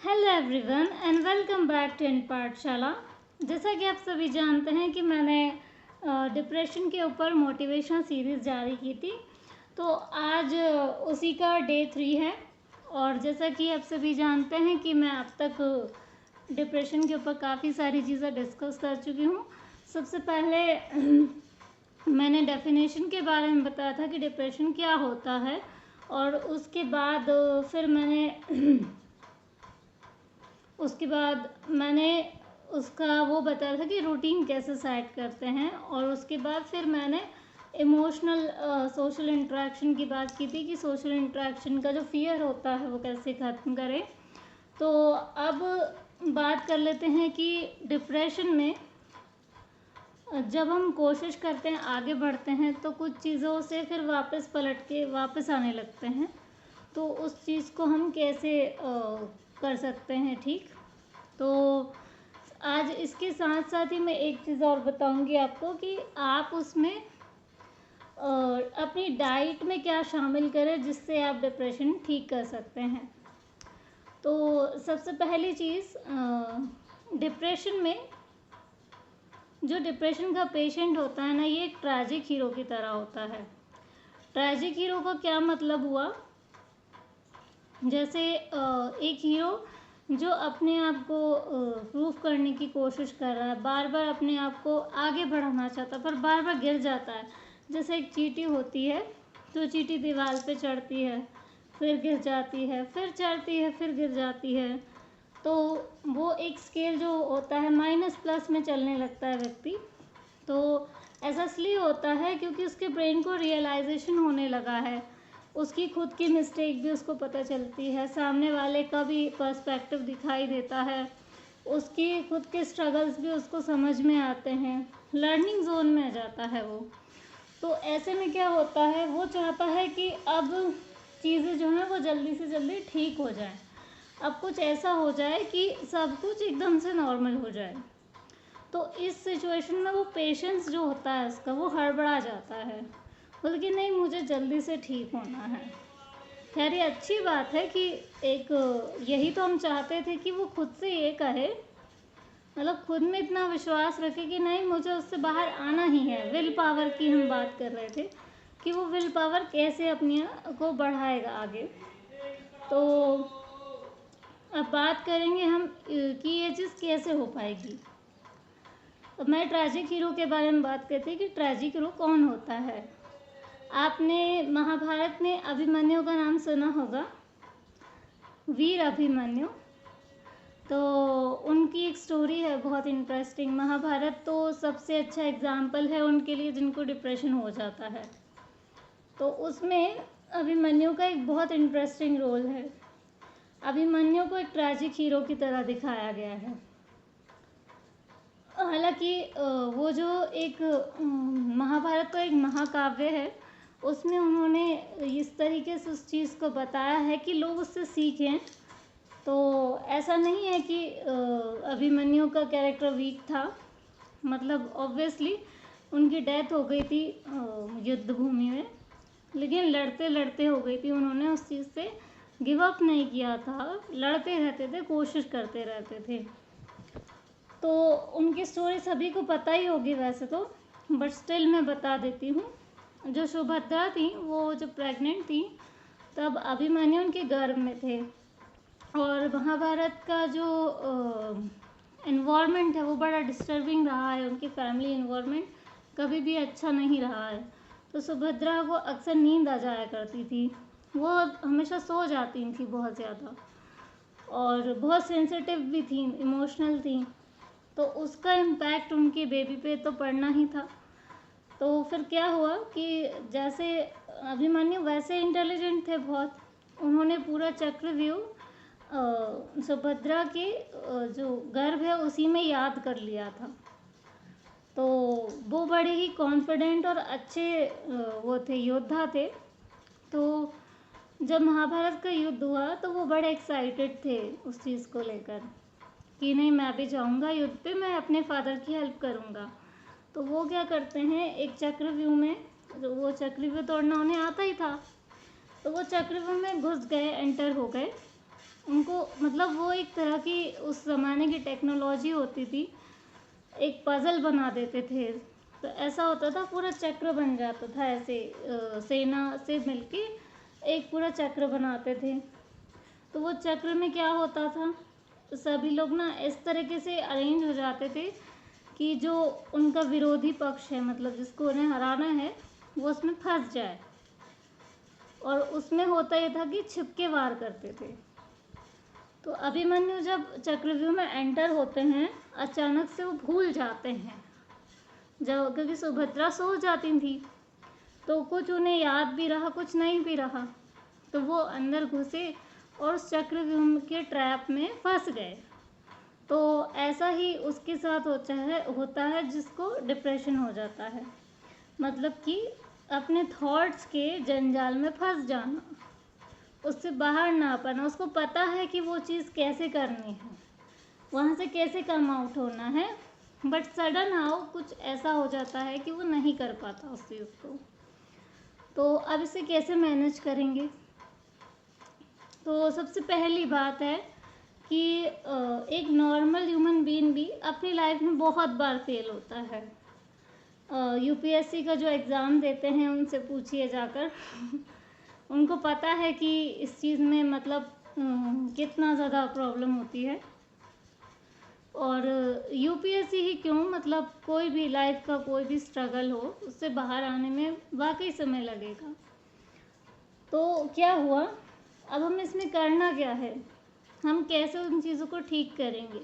Hello everyone and welcome back to in Pathshala. जैसा कि आप सभी जानते हैं कि मैंने डिप्रेशन के ऊपर मोटिवेशन सीरीज़ जारी की थी, तो आज उसी का डे 3 है। और जैसा कि आप सभी जानते हैं कि मैं अब तक डिप्रेशन के ऊपर काफ़ी सारी चीज़ें डिस्कस कर चुकी हूँ। सबसे पहले मैंने डेफिनेशन के बारे में बताया था कि डिप्रेशन क्या होता है, और उसके बाद मैंने उसका वो बताया था कि रूटीन कैसे सेट करते हैं। और उसके बाद फिर मैंने इमोशनल सोशल इंटरेक्शन की बात की थी कि सोशल इंटरेक्शन का जो फियर होता है वो कैसे ख़त्म करें। तो अब बात कर लेते हैं कि डिप्रेशन में जब हम कोशिश करते हैं, आगे बढ़ते हैं, तो कुछ चीज़ों से फिर वापस पलट के वापस आने लगते हैं। तो उस चीज़ को हम कैसे कर सकते हैं ठीक। तो आज इसके साथ साथ ही मैं एक चीज़ और बताऊंगी आपको कि आप उसमें अपनी डाइट में क्या शामिल करें जिससे आप डिप्रेशन ठीक कर सकते हैं। तो सबसे पहली चीज़, डिप्रेशन में जो डिप्रेशन का पेशेंट होता है ना, ये एक ट्रैजिक हीरो की तरह होता है। ट्रैजिक हीरो का क्या मतलब हुआ, जैसे एक हीरो जो अपने आप को प्रूफ करने की कोशिश कर रहा है, बार बार अपने आप को आगे बढ़ाना चाहता है पर बार बार गिर जाता है। जैसे एक चींटी होती है, तो चींटी दीवार पे चढ़ती है, फिर गिर जाती है, फिर चढ़ती है, फिर गिर जाती है। तो वो एक स्केल जो होता है माइनस प्लस में चलने लगता है व्यक्ति। तो ऐसा इसलिए होता है क्योंकि उसके ब्रेन को रियलाइजेशन होने लगा है, उसकी खुद की मिस्टेक भी उसको पता चलती है, सामने वाले का भी पर्सपेक्टिव दिखाई देता है, उसकी खुद के स्ट्रगल्स भी उसको समझ में आते हैं, लर्निंग जोन में आ जाता है वो। तो ऐसे में क्या होता है, वो चाहता है कि अब चीज़ें जो हैं वो जल्दी से जल्दी ठीक हो जाए, अब कुछ ऐसा हो जाए कि सब कुछ एकदम से नॉर्मल हो जाए। तो इस सिचुएशन में वो पेशेंस जो होता है उसका, वो हड़बड़ा जाता है, बल्कि नहीं मुझे जल्दी से ठीक होना है। खैर ये अच्छी बात है कि एक यही तो हम चाहते थे कि वो खुद से ये कहे, मतलब खुद में इतना विश्वास रखे कि नहीं मुझे उससे बाहर आना ही है। विल पावर की हम बात कर रहे थे कि वो विल पावर कैसे अपने को बढ़ाएगा आगे। तो अब बात करेंगे हम कि ये चीज़ कैसे हो पाएगी। अब मैं ट्रैजिक हीरो के बारे में बात करती हूँ कि ट्रैजिक हीरो कौन होता है। आपने महाभारत में अभिमन्यु का नाम सुना होगा, वीर अभिमन्यु। तो उनकी एक स्टोरी है बहुत इंटरेस्टिंग। महाभारत तो सबसे अच्छा एग्जाम्पल है उनके लिए जिनको डिप्रेशन हो जाता है। तो उसमें अभिमन्यु का एक बहुत इंटरेस्टिंग रोल है। अभिमन्यु को एक ट्रैजिक हीरो की तरह दिखाया गया है। हालांकि वो जो एक महाभारत तो एक महाकाव्य है, उसमें उन्होंने इस तरीके से उस चीज़ को बताया है कि लोग उससे सीखें। तो ऐसा नहीं है कि अभिमन्यु का कैरेक्टर वीक था, मतलब ऑब्वियसली उनकी डेथ हो गई थी युद्ध भूमि में, लेकिन लड़ते लड़ते हो गई थी। उन्होंने उस चीज़ से गिव अप नहीं किया था, लड़ते रहते थे, कोशिश करते रहते थे। तो उनकी स्टोरी सभी को पता ही होगी वैसे तो, बट स्टिल मैं बता देती हूँ। जो सुभद्रा थी वो जब प्रेग्नेंट थी तब अभिमन्यु उनके गर्भ में थे, और महाभारत का जो इन्वायरमेंट है वो बड़ा डिस्टर्बिंग रहा है। उनकी फैमिली इन्वायरमेंट कभी भी अच्छा नहीं रहा है। तो सुभद्रा को अक्सर नींद आ जाया करती थी, वो हमेशा सो जाती थी बहुत ज़्यादा, और बहुत सेंसिटिव भी थी, इमोशनल थी। तो उसका इम्पैक्ट उनकी बेबी पे तो पड़ना ही था। तो फिर क्या हुआ कि जैसे अभिमन्यु वैसे इंटेलिजेंट थे बहुत, उन्होंने पूरा चक्रव्यूह सुभद्रा के जो गर्भ है उसी में याद कर लिया था। तो वो बड़े ही कॉन्फिडेंट और अच्छे वो थे, योद्धा थे। तो जब महाभारत का युद्ध हुआ तो वो बड़े एक्साइटेड थे उस चीज़ को लेकर कि नहीं मैं भी जाऊंगा युद्ध पे, मैं अपने फादर की हेल्प करूंगा। तो वो क्या करते हैं, एक चक्रव्यूह में, जो वो चक्रव्यूह तोड़ना उन्हें आता ही था, तो वो चक्रव्यूह में घुस गए, एंटर हो गए। उनको मतलब वो एक तरह की उस ज़माने की टेक्नोलॉजी होती थी, एक पज़ल बना देते थे। तो ऐसा होता था, पूरा चक्र बन जाता था ऐसे, सेना से मिलके एक पूरा चक्र बनाते थे। तो वो चक्र में क्या होता था, सभी लोग ना इस तरीके से अरेंज हो जाते थे कि जो उनका विरोधी पक्ष है, मतलब जिसको उन्हें हराना है, वो उसमें फंस जाए। और उसमें होता ये था कि छिप के वार करते थे। तो अभिमन्यु जब चक्रव्यूह में एंटर होते हैं, अचानक से वो भूल जाते हैं, जब क्योंकि सुभद्रा सो जाती थी, तो कुछ उन्हें याद भी रहा, कुछ नहीं भी रहा। तो वो अंदर घुसे और उस चक्रव्यूह के ट्रैप में फंस गए। तो ऐसा ही उसके साथ होता है जिसको डिप्रेशन हो जाता है, मतलब कि अपने थॉट्स के जंजाल में फंस जाना, उससे बाहर ना आ पाना। उसको पता है कि वो चीज़ कैसे करनी है, वहाँ से कैसे कम आउट होना है, बट सडन हाउ कुछ ऐसा हो जाता है कि वो नहीं कर पाता उस चीज़ को। तो अब इसे कैसे मैनेज करेंगे? तो सबसे पहली बात है कि एक नॉर्मल ह्यूमन बीइंग भी अपनी लाइफ में बहुत बार फेल होता है। यूपीएससी का जो एग्ज़ाम देते हैं उनसे पूछिए जाकर उनको पता है कि इस चीज़ में मतलब कितना ज़्यादा प्रॉब्लम होती है। और यूपीएससी ही क्यों, मतलब कोई भी लाइफ का कोई भी स्ट्रगल हो, उससे बाहर आने में वाकई समय लगेगा। तो क्या हुआ, अब हम इसमें करना क्या है, हम कैसे उन चीज़ों को ठीक करेंगे?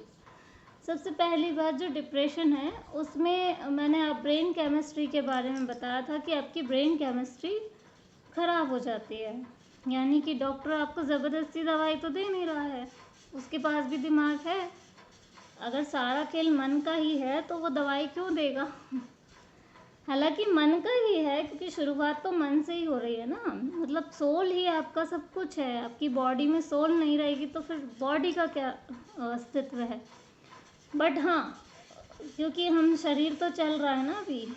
सबसे पहली बात, जो डिप्रेशन है उसमें मैंने ब्रेन केमिस्ट्री के बारे में बताया था कि आपकी ब्रेन केमिस्ट्री ख़राब हो जाती है। यानी कि डॉक्टर आपको ज़बरदस्ती दवाई तो दे नहीं रहा है, उसके पास भी दिमाग है। अगर सारा खेल मन का ही है तो वो दवाई क्यों देगा हालांकि मन का ही है, क्योंकि शुरुआत तो मन से ही हो रही है ना। मतलब सोल ही आपका सब कुछ है, आपकी बॉडी में सोल नहीं रहेगी तो फिर बॉडी का क्या अस्तित्व है। बट हाँ, क्योंकि हम शरीर तो चल रहा है ना अभी,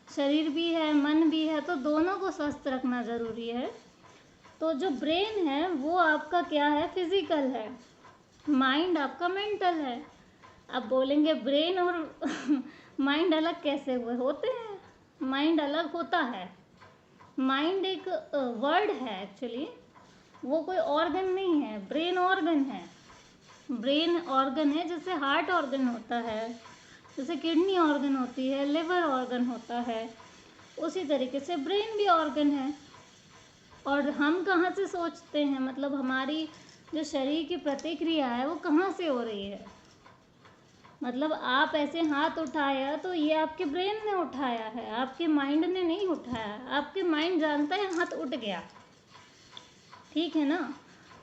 शरीर भी है मन भी है, तो दोनों को स्वस्थ रखना ज़रूरी है। तो जो ब्रेन है वो आपका क्या है, फिजिकल है, माइंड आपका मेंटल है। अब बोलेंगे ब्रेन और माइंड अलग कैसे हुए, होते हैं, माइंड अलग होता है। माइंड एक वर्ड है एक्चुअली, वो कोई ऑर्गन नहीं है। ब्रेन ऑर्गन है, ब्रेन ऑर्गन है जैसे हार्ट ऑर्गन होता है, जैसे किडनी ऑर्गन होती है, लिवर ऑर्गन होता है, उसी तरीके से ब्रेन भी ऑर्गन है। और हम कहाँ से सोचते हैं, मतलब हमारी जो शरीर की प्रतिक्रिया है वो कहाँ से हो रही है। मतलब आप ऐसे हाथ उठाया तो ये आपके ब्रेन ने उठाया है, आपके माइंड ने नहीं उठाया। आपके माइंड जानता है हाथ उठ गया, ठीक है ना।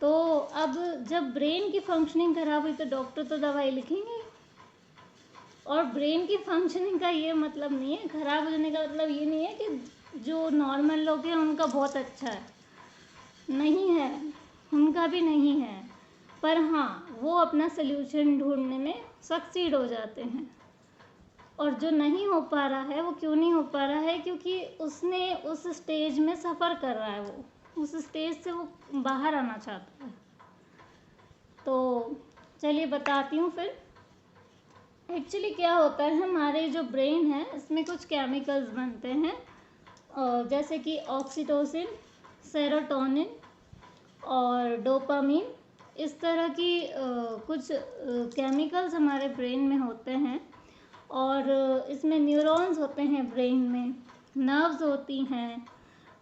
तो अब जब ब्रेन की फंक्शनिंग खराब हुई तो डॉक्टर तो दवाई लिखेंगे। और ब्रेन की फंक्शनिंग का ये मतलब नहीं है, खराब होने का मतलब ये नहीं है कि जो नॉर्मल लोग हैं उनका बहुत अच्छा है, नहीं है, उनका भी नहीं है। पर हाँ, वो अपना सल्यूशन ढूंढने में सक्सीड हो जाते हैं। और जो नहीं हो पा रहा है, वो क्यों नहीं हो पा रहा है, क्योंकि उसने उस स्टेज में सफ़र कर रहा है, वो उस स्टेज से वो बाहर आना चाहता है। तो चलिए बताती हूँ फिर एक्चुअली क्या होता है। हमारे जो ब्रेन है इसमें कुछ केमिकल्स बनते हैं, जैसे कि ऑक्सीटोसिन, सेरोटोनिन और डोपामीन। इस तरह की कुछ केमिकल्स हमारे ब्रेन में होते हैं। और इसमें न्यूरॉन्स होते हैं ब्रेन में, नर्व्स होती हैं।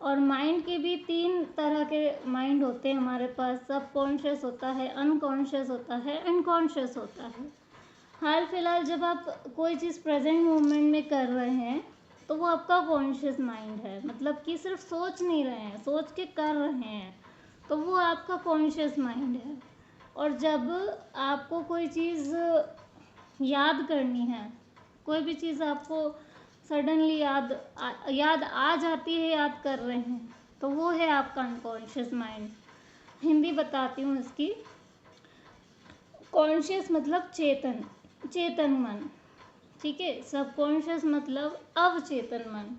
और माइंड के भी 3 तरह के माइंड होते हैं हमारे पास। सबकॉन्शियस होता है, अनकॉन्शियस होता है, इनकॉन्शियस होता है। हाल फिलहाल जब आप कोई चीज़ प्रेजेंट मोमेंट में कर रहे हैं तो वो आपका कॉन्शियस माइंड है, मतलब कि सिर्फ सोच नहीं रहे हैं, सोच के कर रहे हैं, तो वो आपका कॉन्शियस माइंड है। और जब आपको कोई चीज़ याद करनी है, कोई भी चीज़ आपको सडनली याद आ जाती है, याद कर रहे हैं, तो वो है आपका अनकॉन्शियस माइंड। हिंदी बताती हूँ इसकी। कॉन्शियस मतलब चेतन, चेतन मन, ठीक है। सबकॉन्शियस मतलब अवचेतन मन,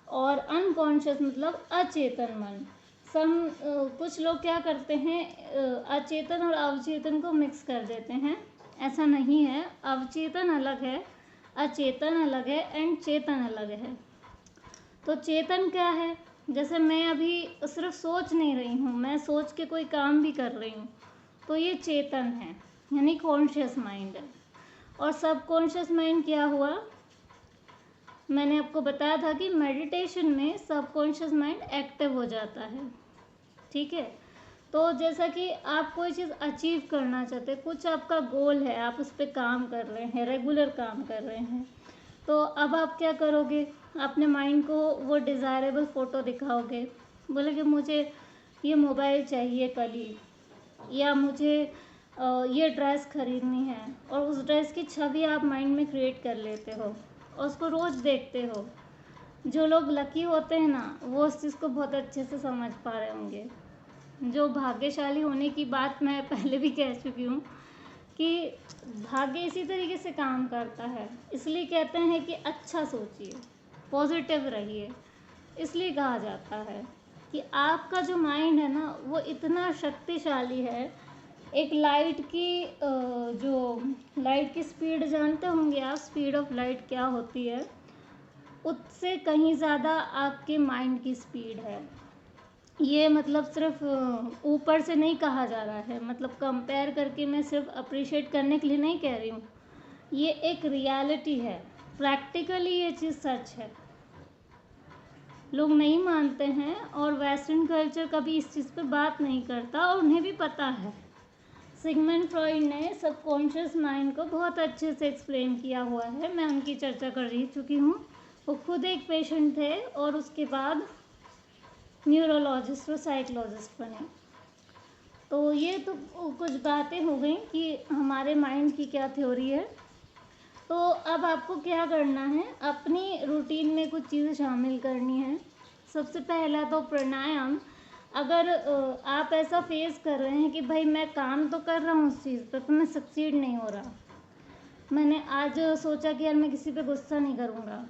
और अनकॉन्शियस मतलब अचेतन मन। कुछ लोग क्या करते हैं, अचेतन और अवचेतन को मिक्स कर देते हैं। ऐसा नहीं है, अवचेतन अलग है, अचेतन अलग है एंड चेतन अलग है। तो चेतन क्या है, जैसे मैं अभी सिर्फ सोच नहीं रही हूँ, मैं सोच के कोई काम भी कर रही हूँ, तो ये चेतन है, यानी कॉन्शियस माइंड है। और सबकॉन्शियस माइंड क्या हुआ, मैंने आपको बताया था कि मेडिटेशन में सबकॉन्शियस माइंड एक्टिव हो जाता है। ठीक है, तो जैसा कि आप कोई चीज़ अचीव करना चाहते हैं, कुछ आपका गोल है, आप उस पर काम कर रहे हैं, रेगुलर काम कर रहे हैं, तो अब आप क्या करोगे, अपने माइंड को वो डिज़ायरेबल फ़ोटो दिखाओगे, बोलोगे मुझे ये मोबाइल चाहिए कल ही, या मुझे ये ड्रेस खरीदनी है, और उस ड्रेस की छवि आप माइंड में क्रिएट कर लेते हो और उसको रोज़ देखते हो। जो लोग लकी होते हैं ना, वो उस चीज़ को बहुत अच्छे से समझ पा रहे होंगे। जो भाग्यशाली होने की बात मैं पहले भी कह चुकी हूँ कि भाग्य इसी तरीके से काम करता है। इसलिए कहते हैं कि अच्छा सोचिए, पॉजिटिव रहिए। इसलिए कहा जाता है कि आपका जो माइंड है ना, वो इतना शक्तिशाली है। एक लाइट की जो लाइट की स्पीड जानते होंगे आप, स्पीड ऑफ लाइट क्या होती है, उससे कहीं ज़्यादा आपके माइंड की स्पीड है। ये मतलब सिर्फ ऊपर से नहीं कहा जा रहा है, मतलब कंपेयर करके मैं सिर्फ अप्रिशिएट करने के लिए नहीं कह रही हूँ, ये एक रियलिटी है, प्रैक्टिकली ये चीज़ सच है। लोग नहीं मानते हैं और वेस्टर्न कल्चर कभी इस चीज़ पे बात नहीं करता, और उन्हें भी पता है। सिगमंड फ्रॉइड ने सबकॉन्शियस माइंड को बहुत अच्छे से एक्सप्लेन किया हुआ है, मैं उनकी चर्चा कर रही चुकी हूँ। वो खुद एक पेशेंट थे और उसके बाद न्यूरोलॉजिस्ट और साइकोलॉजिस्ट बने। तो ये तो कुछ बातें हो गई कि हमारे माइंड की क्या थ्योरी है। तो अब आपको क्या करना है, अपनी रूटीन में कुछ चीज़ें शामिल करनी है। सबसे पहला तो प्राणायाम। अगर आप ऐसा फेस कर रहे हैं कि भाई मैं काम तो कर रहा हूँ उस चीज़ पर, तो मैं सक्सीड नहीं हो रहा, मैंने आज सोचा कि यार मैं किसी पे गुस्सा नहीं करूँगा,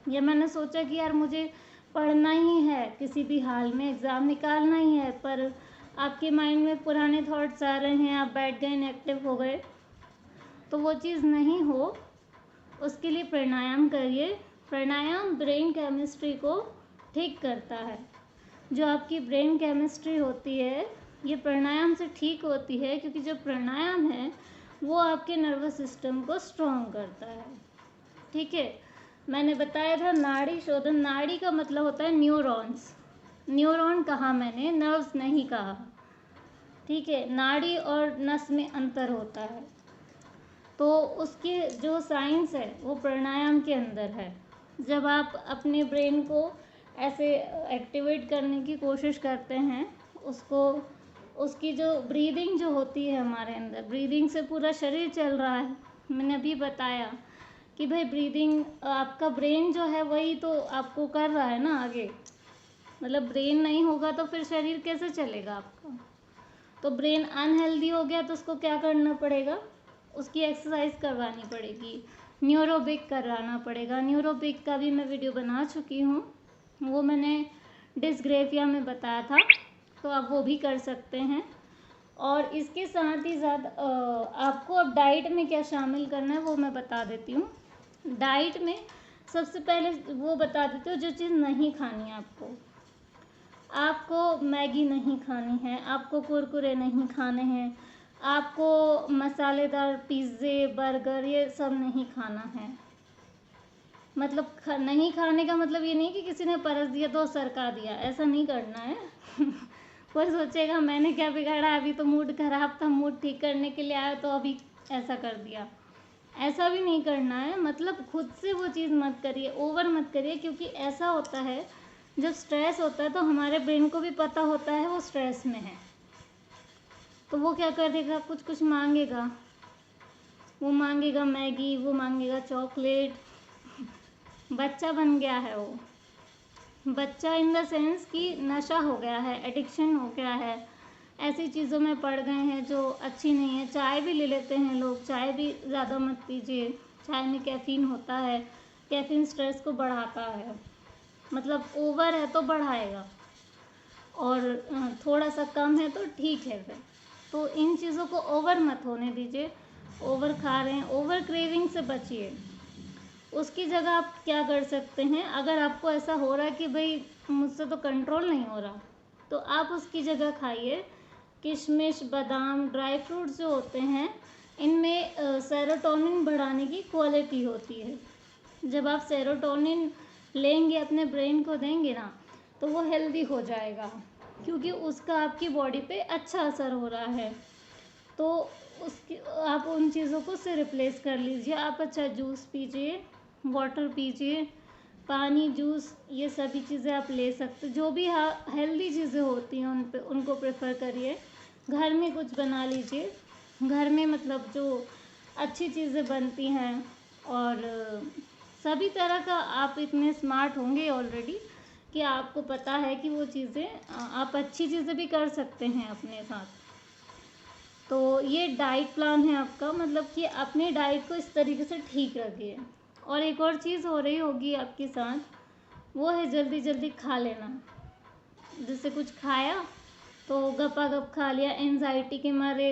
या मैंने सोचा कि यार मुझे पढ़ना ही है, किसी भी हाल में एग्ज़ाम निकालना ही है, पर आपके माइंड में पुराने थॉट्स आ रहे हैं, आप बैठ गए, इनएक्टिव हो गए, तो वो चीज़ नहीं हो, उसके लिए प्राणायाम करिए। प्राणायाम ब्रेन केमिस्ट्री को ठीक करता है। जो आपकी ब्रेन केमिस्ट्री होती है, ये प्राणायाम से ठीक होती है, क्योंकि जो प्राणायाम है वो आपके नर्वस सिस्टम को स्ट्रॉन्ग करता है। ठीक है, मैंने बताया था नाड़ी शोधन। नाड़ी का मतलब होता है न्यूरॉन्स। न्यूरॉन कहा मैंने, नर्व्स नहीं कहा। ठीक है, नाड़ी और नस में अंतर होता है, तो उसकी जो साइंस है वो प्राणायाम के अंदर है। जब आप अपने ब्रेन को ऐसे एक्टिवेट करने की कोशिश करते हैं, उसकी जो ब्रीदिंग जो होती है हमारे अंदर, ब्रीदिंग से पूरा शरीर चल रहा है। मैंने अभी बताया कि भाई ब्रीदिंग, आपका ब्रेन जो है वही तो आपको कर रहा है ना आगे, मतलब ब्रेन नहीं होगा तो फिर शरीर कैसे चलेगा आपका। तो ब्रेन अनहेल्दी हो गया तो उसको क्या करना पड़ेगा, उसकी एक्सरसाइज करवानी पड़ेगी, न्यूरोबिक कराना पड़ेगा। न्यूरोबिक का भी मैं वीडियो बना चुकी हूँ, वो मैंने डिस्ग्रेफिया में बताया था, तो आप वो भी कर सकते हैं। और इसके साथ ही साथ आपको अब डाइट में क्या शामिल करना है वो मैं बता देती हूँ। डाइट में सबसे पहले वो बता देती हूँ जो चीज़ नहीं खानी है आपको मैगी नहीं खानी है, आपको कुरकुरे नहीं खाने हैं, आपको मसालेदार पिज़्ज़े बर्गर ये सब नहीं खाना है। मतलब नहीं खाने का मतलब ये नहीं कि किसी ने परस दिया तो सरका दिया, ऐसा नहीं करना है। कोई सोचेगा मैंने क्या बिगाड़ा, अभी तो मूड खराब था, मूड ठीक करने के लिए आया तो अभी ऐसा कर दिया, ऐसा भी नहीं करना है। मतलब खुद से वो चीज़ मत करिए, ओवर मत करिए, क्योंकि ऐसा होता है जब स्ट्रेस होता है तो हमारे ब्रेन को भी पता होता है वो स्ट्रेस में है, तो वो क्या करेगा, कुछ कुछ मांगेगा। वो मांगेगा मैगी, वो मांगेगा चॉकलेट। बच्चा बन गया है वो, बच्चा इन द सेंस कि नशा हो गया है, एडिक्शन हो गया है, ऐसी चीज़ों में पड़ गए हैं जो अच्छी नहीं है। चाय भी ले लेते हैं लोग, चाय भी ज़्यादा मत पीजिए, चाय में कैफ़ीन होता है, कैफ़ीन स्ट्रेस को बढ़ाता है, मतलब ओवर है तो बढ़ाएगा। और थोड़ा सा कम है तो ठीक है फिर। तो इन चीज़ों को ओवर मत होने दीजिए। ओवर खा रहे हैं, ओवर क्रेविंग से बचिए। उसकी जगह आप क्या कर सकते हैं, अगर आपको ऐसा हो रहा है कि भाई मुझसे तो कंट्रोल नहीं हो रहा, तो आप उसकी जगह खाइए किशमिश, बादाम, ड्राई फ्रूट्स जो होते हैं, इनमें सेरोटोनिन बढ़ाने की क्वालिटी होती है। जब आप सेरोटोनिन लेंगे, अपने ब्रेन को देंगे ना, तो वो हेल्दी हो जाएगा, क्योंकि उसका आपकी बॉडी पे अच्छा असर हो रहा है। तो उसकी आप उन चीज़ों को उससे रिप्लेस कर लीजिए। आप अच्छा जूस पीजिए, वाटर पीजिए, पानी, जूस, ये सभी चीज़ें आप ले सकते। जो भी हेल्दी चीज़ें होती हैं उनको प्रेफर करिए। घर में कुछ बना लीजिए, घर में मतलब जो अच्छी चीज़ें बनती हैं। और सभी तरह का आप इतने स्मार्ट होंगे ऑलरेडी कि आपको पता है कि वो चीज़ें आप अच्छी चीज़ें भी कर सकते हैं अपने साथ। तो ये डाइट प्लान है आपका, मतलब कि अपनी डाइट को इस तरीके से ठीक रखिए। और एक और चीज़ हो रही होगी आपके साथ, वो है जल्दी जल्दी खा लेना। जैसे कुछ खाया तो गपागप खा लिया, एंजाइटी के मारे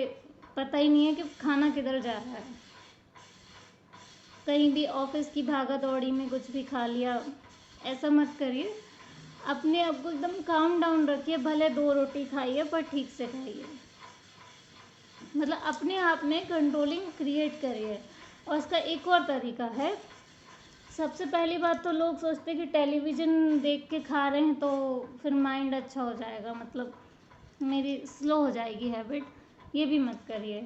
पता ही नहीं है कि खाना किधर जा रहा है। कहीं भी ऑफिस की भागा दौड़ी में कुछ भी खा लिया, ऐसा मत करिए। अपने आप को एकदम काम डाउन रखिए, भले 2 रोटी खाइए पर ठीक से खाइए। मतलब अपने आप में कंट्रोलिंग क्रिएट करिए। और इसका एक और तरीका है, सबसे पहली बात तो लोग सोचते हैं कि टेलीविज़न देख के खा रहे हैं तो फिर माइंड अच्छा हो जाएगा, मतलब मेरी स्लो हो जाएगी हैबिट। ये भी मत करिए।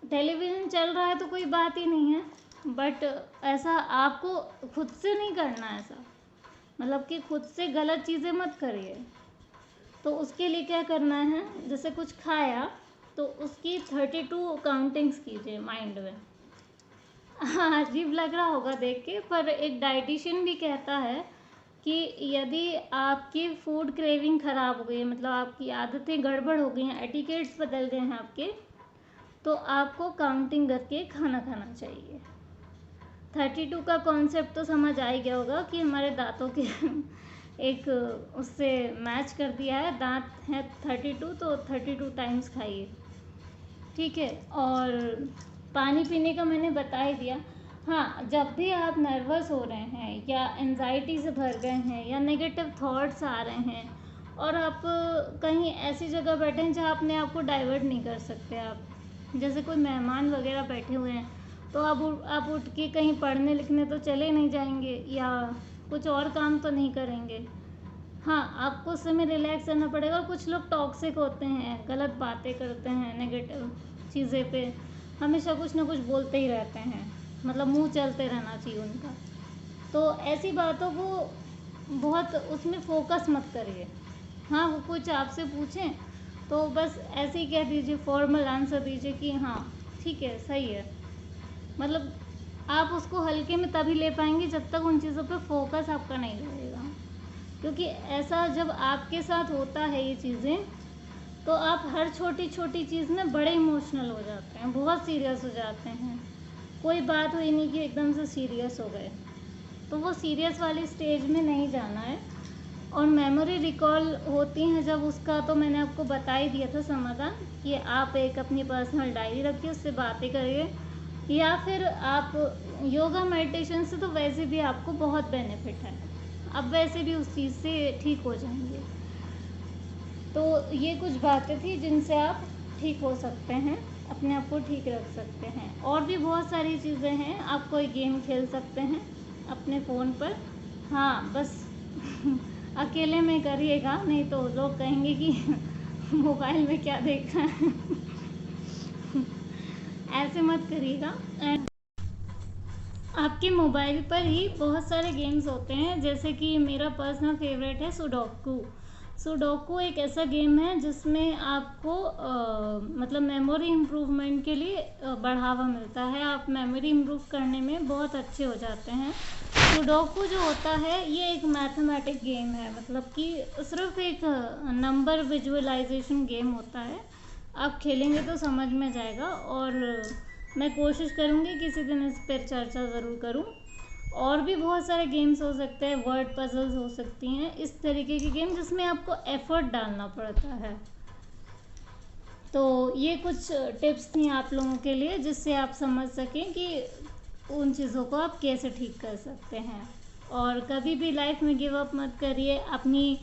टेलीविज़न चल रहा है तो कोई बात ही नहीं है, बट ऐसा आपको खुद से नहीं करना है। ऐसा मतलब कि खुद से गलत चीज़ें मत करिए। तो उसके लिए क्या करना है, जैसे कुछ खाया तो उसकी 32 काउंटिंग्स कीजिए माइंड में। हाँ, अजीब लग रहा होगा देख के, पर एक डाइटिशियन भी कहता है कि यदि आपकी फूड क्रेविंग ख़राब हो गई है, मतलब आपकी आदतें गड़बड़ हो गई हैं, एटिकेट्स बदल गए हैं आपके, तो आपको काउंटिंग करके खाना खाना चाहिए। 32 का कॉन्सेप्ट तो समझ आ ही गया होगा कि हमारे दांतों के एक उससे मैच कर दिया है। दांत है 32 तो 32 टाइम्स खाइए, ठीक है। और पानी पीने का मैंने बता ही दिया। हाँ, जब भी आप नर्वस हो रहे हैं या एंजाइटी से भर गए हैं या नेगेटिव थॉट्स आ रहे हैं और आप कहीं ऐसी जगह बैठे हैं जहाँ अपने आप को डाइवर्ट नहीं कर सकते, आप जैसे कोई मेहमान वगैरह बैठे हुए हैं, तो आप उठ के कहीं पढ़ने लिखने तो चले नहीं जाएंगे या कुछ और काम तो नहीं करेंगे। हाँ, आपको उस समय रिलैक्स करना पड़ेगा। और कुछ लोग टॉक्सिक होते हैं, गलत बातें करते हैं, नेगेटिव चीज़ें पे हमेशा कुछ ना कुछ बोलते ही रहते हैं, मतलब मुंह चलते रहना चाहिए उनका। तो ऐसी बातों को बहुत उसमें फोकस मत करिए। हाँ, वो कुछ आपसे पूछें तो बस ऐसे ही कह दीजिए, फॉर्मल आंसर दीजिए कि हाँ ठीक है, सही है। मतलब आप उसको हल्के में तभी ले पाएंगे जब तक उन चीज़ों पे फोकस आपका नहीं रहेगा। क्योंकि ऐसा जब आपके साथ होता है ये चीज़ें, तो आप हर छोटी छोटी चीज़ में बड़े इमोशनल हो जाते हैं, बहुत सीरियस हो जाते हैं। कोई बात हुई नहीं कि एकदम से सीरियस हो गए, तो वो सीरियस वाली स्टेज में नहीं जाना है। और मेमोरी रिकॉल होती हैं जब, उसका तो मैंने आपको बता ही दिया था समाधान, कि आप एक अपनी पर्सनल डायरी रखिए, उससे बातें करिए, या फिर आप योगा मेडिटेशन से तो वैसे भी आपको बहुत बेनिफिट है, अब वैसे भी उस चीज़ से ठीक हो जाएंगे। तो ये कुछ बातें थी जिनसे आप ठीक हो सकते हैं, अपने आप को ठीक रख सकते हैं। और भी बहुत सारी चीज़ें हैं, आप कोई गेम खेल सकते हैं अपने फ़ोन पर। हाँ, बस अकेले में करिएगा, नहीं तो लोग कहेंगे कि मोबाइल में क्या देखा है। ऐसे मत करिएगा। आपके मोबाइल पर ही बहुत सारे गेम्स होते हैं, जैसे कि मेरा पर्सनल फेवरेट है सुडोकू। सुडोकू एक ऐसा गेम है जिसमें आपको मतलब मेमोरी इम्प्रूवमेंट के लिए बढ़ावा मिलता है। आप मेमोरी इम्प्रूव करने में बहुत अच्छे हो जाते हैं। सुडोकू जो होता है ये एक मैथमेटिक गेम है, मतलब कि सिर्फ एक नंबर विजुअलाइजेशन गेम होता है। आप खेलेंगे तो समझ में जाएगा, और मैं कोशिश करूँगी किसी दिन इस पर चर्चा ज़रूर करूँ। और भी बहुत सारे गेम्स हो सकते हैं, वर्ड पजल्स हो सकती हैं, इस तरीके के गेम जिसमें आपको एफर्ट डालना पड़ता है। तो ये कुछ टिप्स थी आप लोगों के लिए, जिससे आप समझ सकें कि उन चीज़ों को आप कैसे ठीक कर सकते हैं। और कभी भी लाइफ में गिव अप मत करिए, अपनी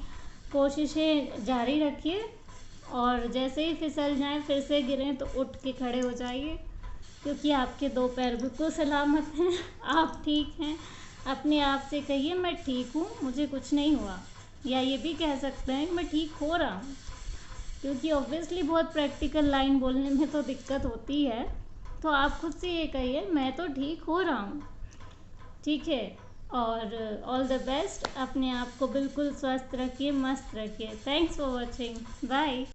कोशिशें जारी रखिए, और जैसे ही फिसल जाएं, फिर से गिरें तो उठ के खड़े हो जाइए, क्योंकि आपके 2 पैर बिल्कुल सलामत हैं। आप ठीक हैं। अपने आप से कहिए मैं ठीक हूँ, मुझे कुछ नहीं हुआ, या ये भी कह सकते हैं कि मैं ठीक हो रहा हूँ, क्योंकि ऑब्वियसली बहुत प्रैक्टिकल लाइन बोलने में तो दिक्कत होती है। तो आप खुद से ये कहिए मैं तो ठीक हो रहा हूँ, ठीक है। और ऑल द बेस्ट, अपने आप को बिल्कुल स्वस्थ रखिए, मस्त रखिए। Thanks for watching, bye.